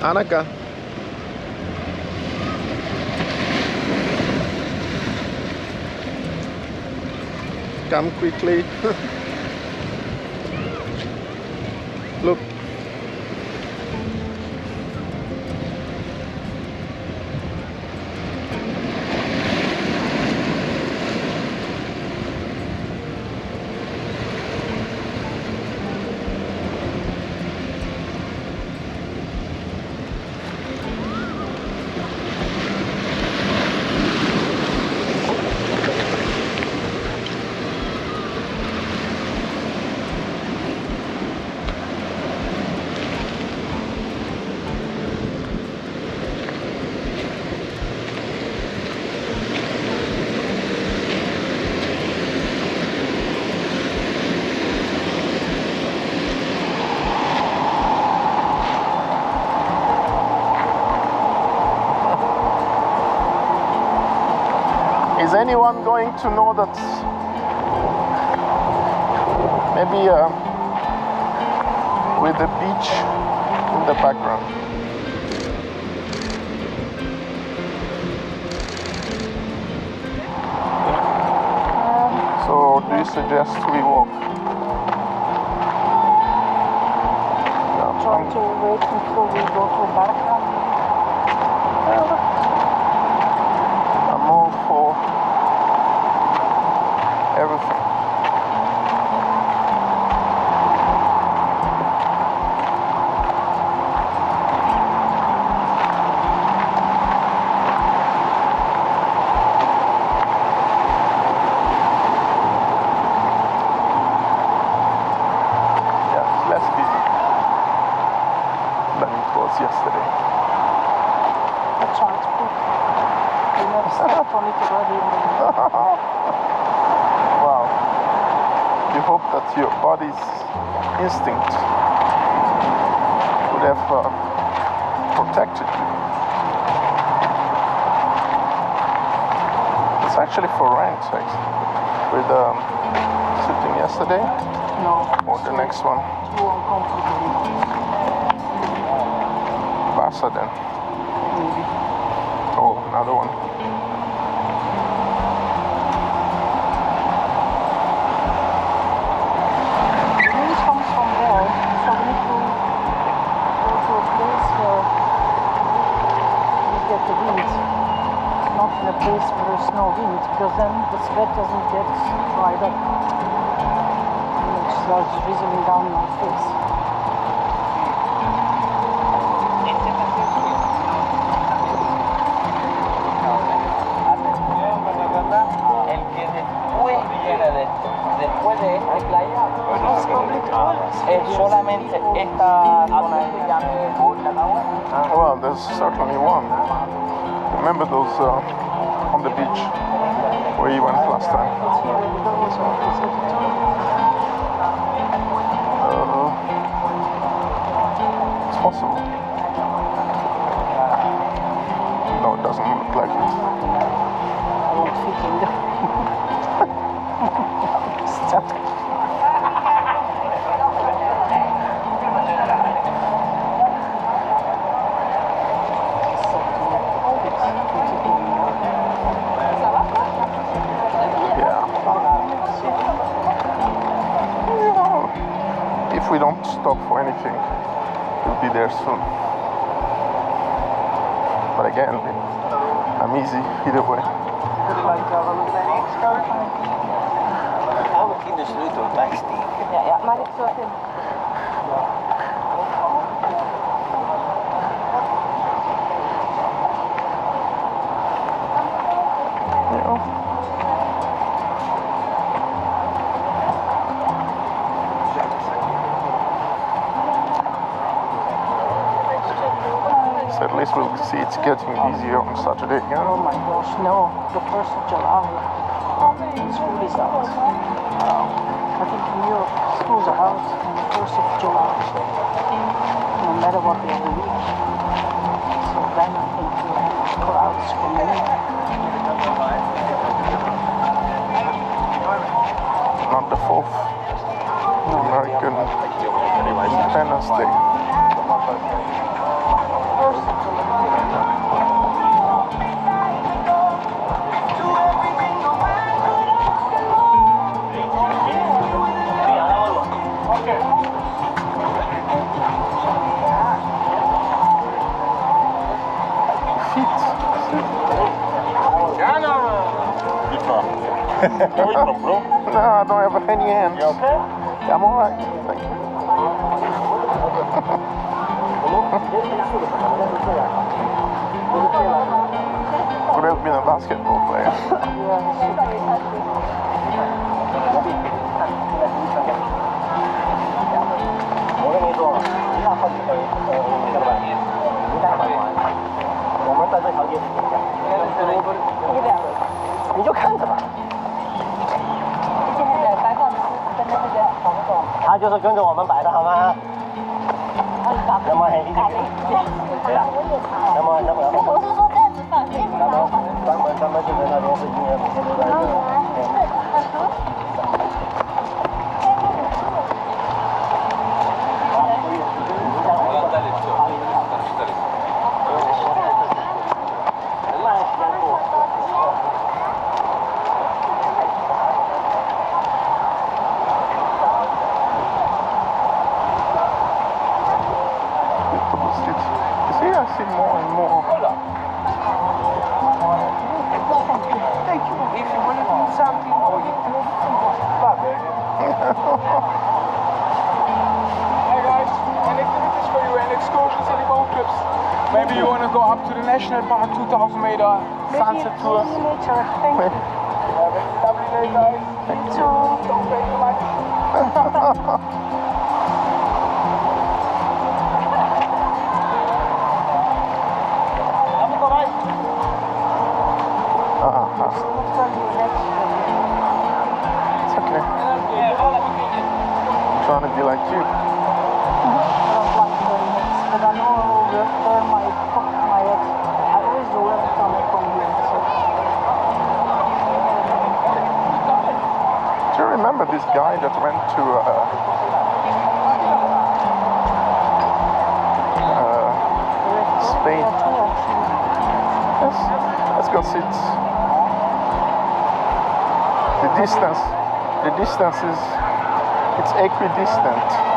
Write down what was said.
Anaka. Come quickly. Look. Is anyone going to know that maybe with the beach in the background? So do you suggest we walk? Try to wait until we go to Barca. I'm all for everything. Yeah, it's less busy than it was yesterday. The transport. We never stopped on it already. Wow. You hope that your body's instinct would have protected you. It's actually for rent, actually. With sitting yesterday? No. Or the next one? Too uncomfortable. Vasa then. Maybe. Oh, another one. The wind comes from there, so we need to go to a place where we get the wind. Not in a place where there's no wind, because then the sweat doesn't get dried up. And it starts drizzling down my face. Después de esta playa es solamente esta zona de Cacao. Well, there's certainly one. Remember those on the beach where you went last time? It's possible. No, it doesn't look like it. I won't fit in there. Stop. If we don't stop for anything, we'll be there soon. But again, I'm easy either way. Ja, maar ik zou het. So at least we'll see it's getting easier on Saturday again. Oh my gosh, no. The 1st of July. School is out. I think in Europe, schools are out on the 1st of July. No matter what day of the week. So then I think we'll have crowds coming in. Not the 4th American Independence Day. Bro? No, I don't have any hands. You okay? I'm alright, thank you. Could have been a basketball player.他就是跟着我们摆的好吗？那么黑一点，对呀。那么我是说这样子放，这样子放。咱们这边那边是音乐每天都在这。I see more and more. Thank you. If you want to do something or you do Hey guys, an activities for you and excursions and boat trips. Maybe you want to go up to the national park, 2,000 meter sunset tour. Maybe nature. Thank you. Have a lovely day, guys. You too. Don't pay too much. It's okay. I'm trying to be like you. But I know after my ex, I always do every time I come here. Do you remember this guy that went to Spain? Yes. Let's go sit. The distance is, it's equidistant.